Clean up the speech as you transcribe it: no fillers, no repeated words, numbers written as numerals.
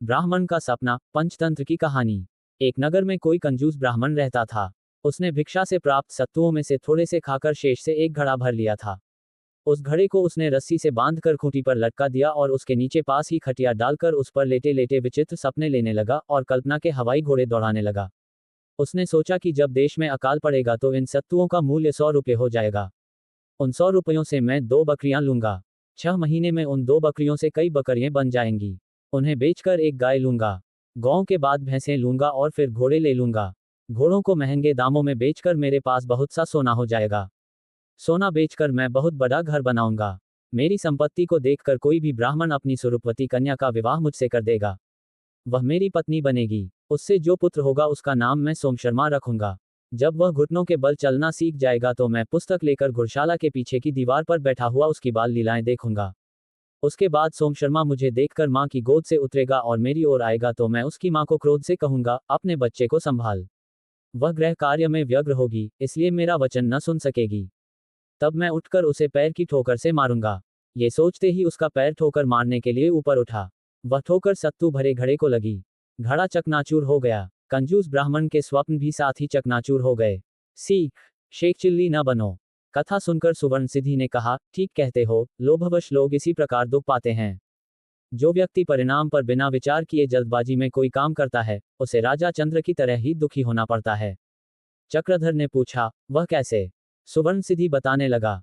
ब्राह्मण का सपना। पंचतंत्र की कहानी। एक नगर में कोई कंजूस ब्राह्मण रहता था। उसने भिक्षा से प्राप्त सत्तुओं में से थोड़े से खाकर शेष से एक घड़ा भर लिया था। उस घड़े को उसने रस्सी से बांधकर खूंटी पर लटका दिया और उसके नीचे पास ही खटिया डालकर उस पर लेटे लेटे विचित्र सपने लेने लगा और कल्पना के हवाई घोड़े दौड़ाने लगा। उसने सोचा कि जब देश में अकाल पड़ेगा तो इन सत्तुओं का मूल्य 100 रुपये हो जाएगा। उन 100 रुपयों से मैं 2 बकरियां लूंगा। 6 महीने में उन 2 बकरियों से कई बकरियां बन जाएंगी। उन्हें बेचकर एक गाय लूंगा। गांव के बाद भैंसें लूंगा और फिर घोड़े ले लूंगा। घोड़ों को महंगे दामों में बेचकर मेरे पास बहुत सा सोना हो जाएगा। सोना बेचकर मैं बहुत बड़ा घर बनाऊंगा। मेरी संपत्ति को देखकर कोई भी ब्राह्मण अपनी स्वरूपवती कन्या का विवाह मुझसे कर देगा। वह मेरी पत्नी बनेगी। उससे जो पुत्र होगा उसका नाम मैं सोमशर्मा रखूंगा। जब वह घुटनों के बल चलना सीख जाएगा तो मैं पुस्तक लेकर घुड़शाला के पीछे की दीवार पर बैठा हुआ उसकी बाल लीलाएं देखूंगा। उसके बाद सोमशर्मा मुझे देखकर मां की गोद से उतरेगा और मेरी ओर आएगा तो मैं उसकी मां को क्रोध से कहूंगा, अपने बच्चे को संभाल। वह गृह कार्य में व्यग्र होगी, इसलिए मेरा वचन न सुन सकेगी। तब मैं उठकर उसे पैर की ठोकर से मारूंगा। ये सोचते ही उसका पैर ठोकर मारने के लिए ऊपर उठा। वह ठोकर सत्तू भरे घड़े को लगी। घड़ा चकनाचूर हो गया। कंजूस ब्राह्मण के स्वप्न भी साथ ही चकनाचूर हो गए। सीख। शेख चिल्ली न बनो। कथा सुनकर सुवर्ण सिद्धि ने कहा, ठीक कहते हो, लोभवश लोग इसी प्रकार दुख पाते हैं। जो व्यक्ति परिणाम पर बिना विचार किए जल्दबाजी में कोई काम करता है, उसे राजा चंद्र की तरह ही दुखी होना पड़ता है। चक्रधर ने पूछा, वह कैसे? सुवर्ण सिद्धि बताने लगा।